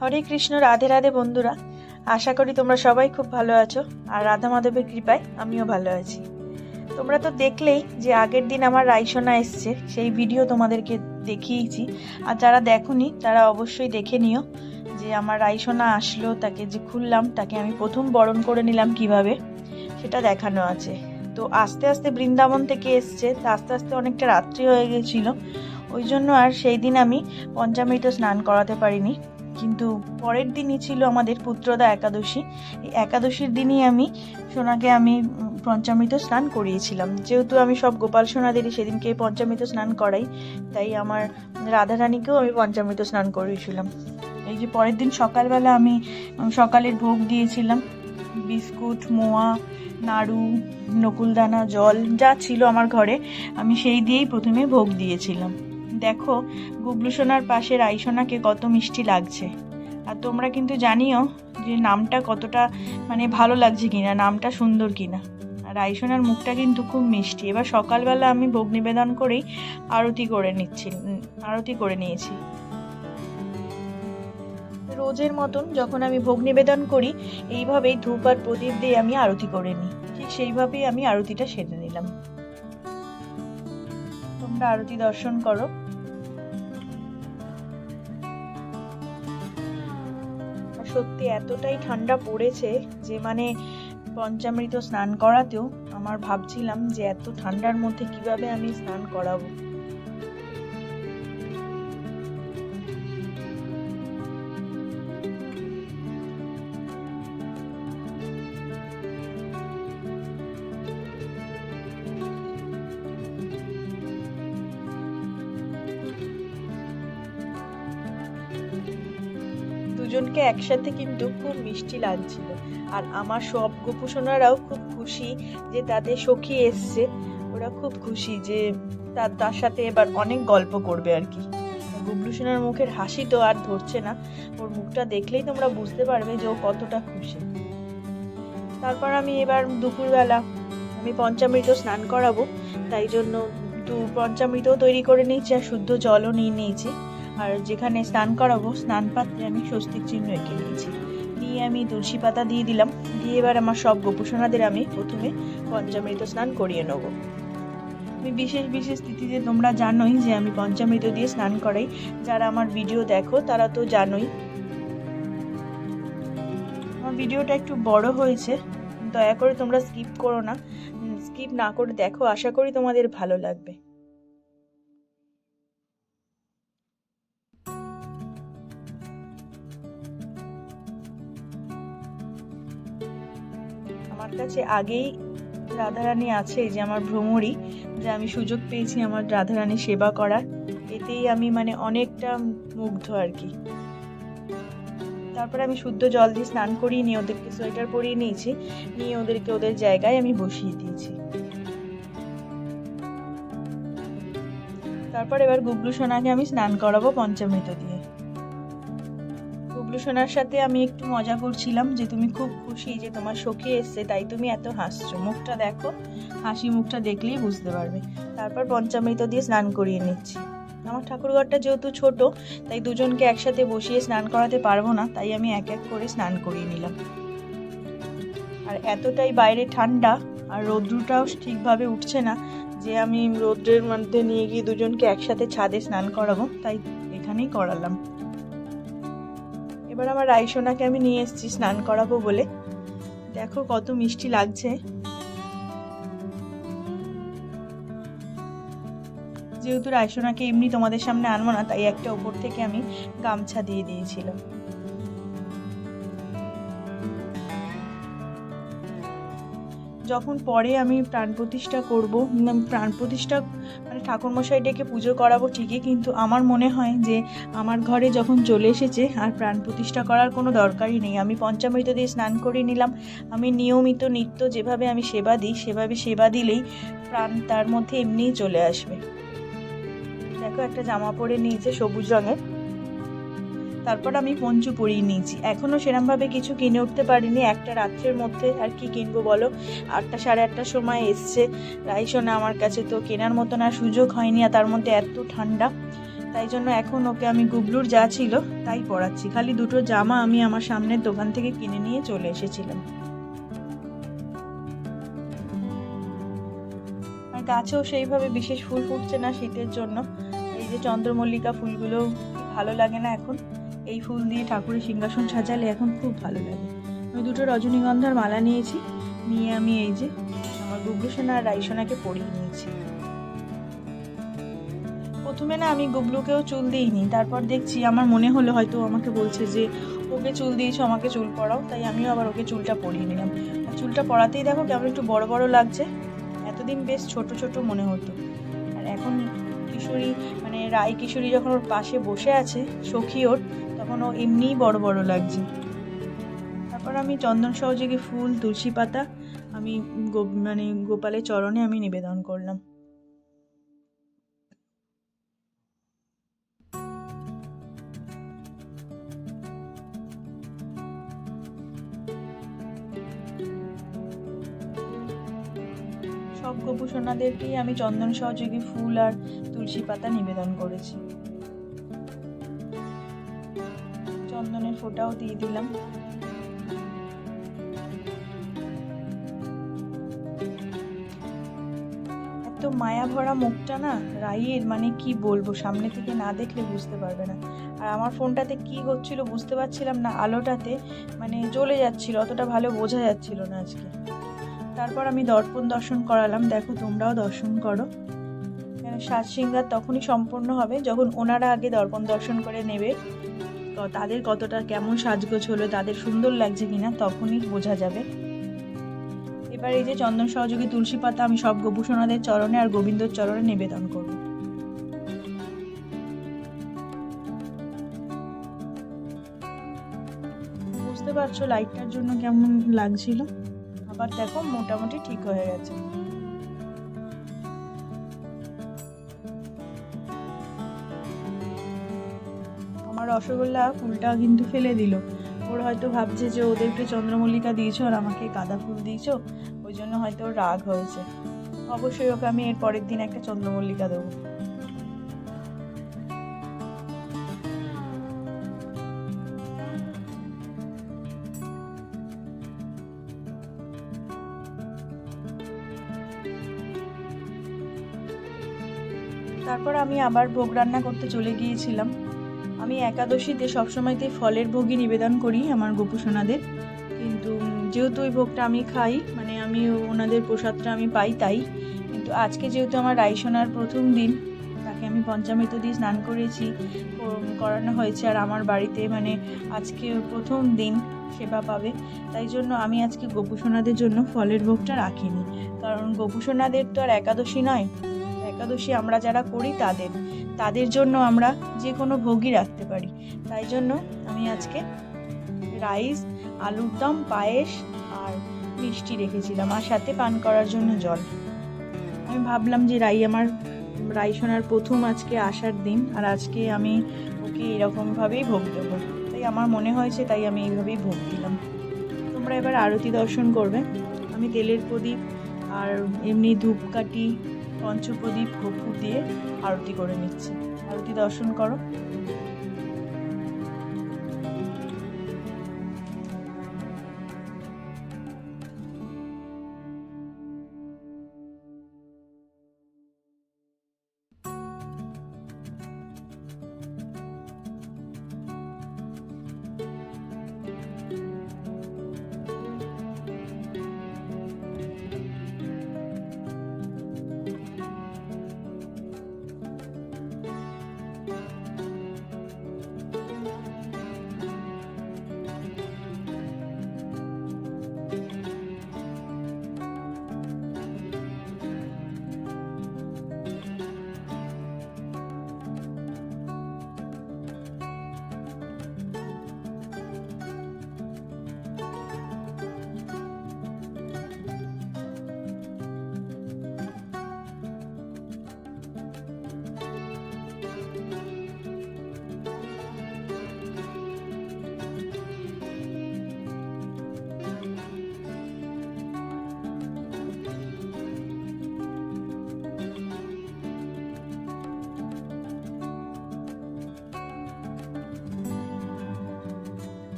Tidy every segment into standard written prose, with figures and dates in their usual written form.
হরে কৃষ্ণ, রাধে রাধে বন্ধুরা। আশা করি তোমরা সবাই খুব ভালো আছো, আর রাধা মাধবের কৃপায় আমিও ভালো আছি। তোমরা তো দেখলেই যে আগের দিন আমার রাইসোনা এসছে, সেই ভিডিও তোমাদেরকে দেখিয়েছি। আর যারা দেখোনি তারা অবশ্যই দেখে নিও যে আমার রাইসোনা আসলো, তাকে যে খুললাম, তাকে আমি প্রথম বরণ করে নিলাম কিভাবে, সেটা দেখানো আছে। তো আস্তে আস্তে বৃন্দাবন থেকে এসছে, তা আস্তে আস্তে অনেকটা রাত্রি হয়ে গেছিলো, ওই জন্য আর সেই দিন আমি পঞ্চামৃত স্নান করাতে পারিনি। কিন্তু পরের দিনই ছিল আমাদের পুত্রদা একাদশী। এই একাদশীর দিনই আমি সোনাকে পঞ্চামৃত স্নান করিয়েছিলাম। যেহেতু আমি সব গোপাল সোনাদেরই সেদিনকে পঞ্চামৃত স্নান করাই, তাই আমার রাধারানীকেও আমি পঞ্চামৃত স্নান করিয়েছিলাম। এই যে পরের দিন সকালবেলা আমি সকালের ভোগ দিয়েছিলাম, বিস্কুট, মোয়া, নাড়ু, নকুলদানা, জল যা ছিল আমার ঘরে, আমি সেই দিয়েই প্রথমে ভোগ দিয়েছিলাম। দেখো গুবলু সোনার পাশে রাইসোনাকে কত মিষ্টি লাগছে। আর তোমরা কিন্তু জানিও যে নামটা কতটা ভালো লাগছে কিনা, নামটা সুন্দর কিনা। আর রাইসোনার মুখটা কিন্তু খুব মিষ্টি। এবার সকালবেলা আমি ভোগ নিবেদন করেই আরতি করে নিয়েছি। রোজের মতন যখন আমি ভোগ নিবেদন করি, এইভাবেই ধূপ আর প্রদীপ দিয়ে আমি আরতি করে নিই। ঠিক সেইভাবেই আমি আরতিটা সেরে নিলাম। তোমরা আরতি দর্শন করো। সত্যি এতটাই ঠান্ডা পড়েছে যে পঞ্চামৃত স্নান করাতেও আমার ভাবছিলাম যে এত ঠান্ডার মধ্যে কিভাবে আমি স্নান করাবো। দুজনকে একসাথে কিন্তু খুব মিষ্টি লাগছিল। আর আমার সব গোপুসোনারাও খুব খুশি যে তাদের সখী এসছে। ওরা খুব খুশি যে তার সাথে এবার অনেক গল্প করবে আর কি। গুবলু সোনার মুখের হাসি তো আর ধরছে না, ওর মুখটা দেখলেই তোমরা বুঝতে পারবে যে ও কতটা খুশি। তারপর আমি এবার দুপুরবেলা পঞ্চামৃত স্নান করাবো, তাই জন্য পঞ্চামৃতও তৈরি করে নিয়েছি আর শুদ্ধ জলও নিয়ে নিয়েছি। আর যেখানে স্নান করাবো স্নান পাত্রে আমি স্বস্তিক চিহ্ন এঁকে নিয়েছি, নিয়ে আমি তুলসী পাতা দিয়ে দিলাম। দিয়ে এবার আমার সব গোপুসোনাদের আমি প্রথমে পঞ্চামৃত স্নান করিয়ে নেব। আমি বিশেষ বিশেষ তিথিতে তোমরা জানোই যে আমি পঞ্চামৃত দিয়ে স্নান করাই। যারা আমার ভিডিও দেখো তারা তো জানোই। আমার ভিডিওটা একটু বড় হয়েছে, দয়া করে তোমরা স্কিপ করো না, স্কিপ না করে দেখো, আশা করি তোমাদের ভালো লাগবে। আমার কাছে আগেই রাধারানী আছে, যে আমার ভ্রমরী, যে আমি সুযোগ পেয়েছি আমার রাধারানীর সেবা করার, এতেই আমি অনেকটা মুগ্ধ আর কি। তারপরে আমি শুদ্ধ জল দিয়ে স্নান করিয়ে নিয়ে ওদেরকে সোয়েটার পরিয়ে নিয়েছি, নিয়ে ওদেরকে ওদের জায়গায় আমি বসিয়ে দিয়েছি। তারপর এবার গুবলু সোনাকে আমি স্নান করাবো পঞ্চামৃত দিয়ে। গুবলু সোনার সাথে আমি একটু মজা করছিলাম যে তুমি খুব খুশি যে তোমার সখী এসছে, তাই তুমি এত হাসছো, মুখটা দেখো, হাসি মুখটা দেখলেই বুঝতে পারবে। তারপর পঞ্চামৃত দিয়ে স্নান করিয়ে নিচ্ছি। আমার ঠাকুরঘরটা যেহেতু ছোট, তাই দুজনকে একসাথে বসিয়ে স্নান করাতে পারবো না, তাই আমি এক এক করে স্নান করিয়ে নিলাম। আর এতটাই বাইরে ঠান্ডা, আর রৌদ্রটাও ঠিকভাবে উঠছে না যে আমি রৌদ্রের মধ্যে নিয়ে গিয়ে দুজনকে একসাথে ছাদে স্নান করাবো, তাই এখানেই করালাম। এবার আমার রাইসোনাকে আমি নিয়ে এসেছি স্নান করাবো বলে। দেখো কত মিষ্টি লাগছে। যেহেতু রাইসোনাকে এমনি তোমাদের সামনে আনবো না, তাই একটা উপর থেকে আমি গামছা দিয়ে দিয়েছিলাম। যখন পরে আমি প্রাণ প্রতিষ্ঠা করবো, প্রাণ প্রতিষ্ঠা ঠাকুরমশাই ডেকে পুজো করাবো ঠিকই, কিন্তু আমার মনে হয় যে আমার ঘরে যখন চলে এসেছে আর প্রাণ প্রতিষ্ঠা করার কোনো দরকারই নেই। আমি পঞ্চামৃত দিয়ে স্নান করে নিলাম, আমি নিয়মিত নিত্য যেভাবে আমি সেবা দিই সেভাবে সেবা দিলেই প্রাণ তার মধ্যে এমনিই চলে আসবে। দেখো একটা জামা পরে নিয়েছে সবুজ রঙের, তারপর আমি পঞ্চু পরিয়ে নিয়েছি। এখনো সেরমভাবে কিছু কিনে উঠতে পারিনি, একটা রাত্রের মধ্যে আর কি কিনবো বলো। 8টা সাড়ে 8টার সময় এসছে রাইসোনা আমার কাছে, তো কেনার মতন আর সুযোগ হয়নি। আর তার মধ্যে এত ঠান্ডা, তাই জন্য এখন ওকে আমি গুবলুর যা ছিল তাই পরাচ্ছি। খালি দুটো জামা আমি আমার সামনের দোকান থেকে কিনে নিয়ে চলে এসেছিলাম। আর গাছেও সেইভাবে বিশেষ ফুল ফুটছে না শীতের জন্য। এই যে চন্দ্রমল্লিকা ফুলগুলো ভালো লাগে না এখন, এই ফুল দিয়ে ঠাকুরের সিংহাসন সাজালে এখন খুব ভালো লাগে। আমি দুটো রজনীগন্ধার মালা নিয়েছি, নিয়ে আমি এই যে আমার গুবলু সোনা আর রাইসোনাকে পরিয়ে নিয়েছি। প্রথমে না আমি গুবলুকেও চুল দিইনি, তারপর দেখছি আমার মনে হলো হয়তো আমাকে বলছে যে ওকে চুল দিয়েছো আমাকে চুল পরাও, তাই আমিও আবার ওকে চুলটা পরিয়ে নিলাম। আর চুলটা পরাতেই দেখো কেমন একটু বড় বড় লাগছে, এতদিন বেশ ছোট ছোট মনে হতো। আর এখন কিশোরী মানে রাই কিশোরী যখন ওর পাশে বসে আছে সখী ওর, তখন ও এমনিই বড় বড় লাগছে। তারপর আমি চন্দন সহযোগী ফুল তুলসী পাতা আমি মানে গোপালের চরণে আমি নিবেদন করলাম। সব গোপু সোনাদেরকেই আমি চন্দন সহযোগী ফুল আর তুলসী পাতা নিবেদন করেছি। চন্দনের ফোঁটাও দিয়ে দিলাম। এত মায়া ভরা মুখটা না রাইয়ের, মানে কি বলবো, সামনে থেকে না দেখলে বুঝতে পারবে না। আর আমার ফোনটাতে কি হচ্ছিল বুঝতে পারছিলাম না, আলোটাতে মানে জ্বলে যাচ্ছিল, অতটা ভালো বোঝা যাচ্ছিল না আজকে। তারপর আমি দর্পণ দর্শন করালাম, দেখো তোমরাও দর্শন করো। সাজ শৃঙ্গার তখনই সম্পূর্ণ হবে যখন ওনারা আগে দর্পণ দর্শন করে নেবে, তাদের কতটা কেমন সাজগোজ হলো, তাদের সুন্দর লাগছে কিনা তখনই বোঝা যাবে। এবার এই যে চন্দন সহযোগী তুলসী পাতা আমি সব গোপু সোনাদের চরণে আর গোবিন্দর চরণে নিবেদন করব। বুঝতে পারছো লাইটটার জন্য কেমন লাগছিল, আবার দেখো মোটামুটি ঠিক হয়ে গেছে। আমার রসগোল্লা ফুলটা কিন্তু ফেলে দিল, ওর হয়তো ভাবছে যে ওদেরকে চন্দ্রমল্লিকা দিয়েছো আর আমাকে গাঁদা ফুল দিয়েছো, ওই জন্য হয়তো ওর রাগ হয়েছে। অবশ্যই ওকে আমি এর পরের দিন একটা চন্দ্রমল্লিকা দেবো। তারপর আমি আবার ভোগ রান্না করতে চলে গিয়েছিলাম। আমি একাদশীতে সবসময়তেই ফলের ভোগই নিবেদন করি আমার গোপু সোনাদের, কিন্তু যেহেতু ওই ভোগটা আমি খাই, মানে আমি ওনাদের প্রসাদটা আমি পাই, তাই কিন্তু আজকে যেহেতু আমার রাইসোনার প্রথম দিন, তাকে আমি পঞ্চামৃত দিয়ে স্নান করানো হয়েছে, আর আমার বাড়িতে মানে আজকে প্রথম দিন সেবা পাবে, তাই জন্য আমি আজকে গোপু সোনাদের জন্য ফলের ভোগটা রাখিনি। কারণ গোপু সোনাদের তো আর একাদশী নয়, একাদশী আমরা যারা করি তাদের জন্য আমরা যে কোনো ভোগই রাখতে পারি। তাই জন্য আমি আজকে রাইস, আলুর দম, পায়েস আর মিষ্টি রেখেছিলাম, আর সাথে পান করার জন্য জল। আমি ভাবলাম যে রাইসোনার প্রথম আজকে আসার দিন, আর আজকে আমি ওকে এরকমভাবেই ভোগ দেবো, তাই আমার মনে হয়েছে, তাই আমি এইভাবেই ভোগ দিলাম। তোমরা এবার আরতি দর্শন করবে। আমি তেলের প্রদীপ আর এমনি ধূপকাঠি, পঞ্চপ্রদীপ, কর্পূর দিয়ে আরতি করে নিচ্ছি। আরতি দর্শন করো।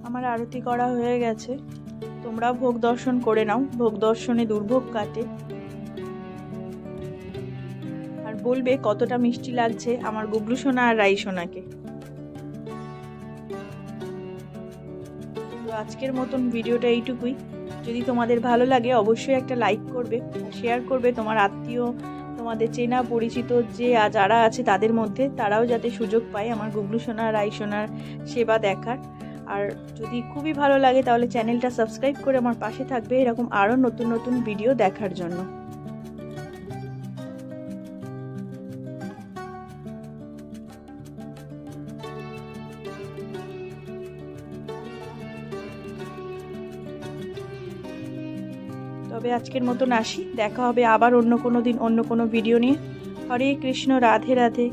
আমার আরতি করা হয়ে গেছে, তোমরা ভোগ দর্শন করে নাও, ভোগ দর্শনে দুর্ভোগ কাটে। আর বলবে কতটা মিষ্টি লাগছে আমার গুবলু সোনা আর রাই সোনাকে। তো আজকের মতন ভিডিওটা এইটুকুই। যদি তোমাদের ভালো লাগে অবশ্যই একটা লাইক করবে, শেয়ার করবে তোমার আত্মীয়, তোমাদের চেনা পরিচিত যে যারা আছে তাদের মধ্যে, তারাও যাতে সুযোগ পায় আমার গুবলু সোনা রাই সোনার সেবা দেখার। আর যদি খুবই ভালো লাগে তাহলে চ্যানেলটা সাবস্ক্রাইব করে আমার পাশে থাকবে এরকম আরও নতুন নতুন ভিডিও দেখার জন্য। তবে আজকের মতন আসি, দেখা হবে আবার অন্য কোনো দিন অন্য কোনো ভিডিও নিয়ে। হরে কৃষ্ণ, রাধে রাধে।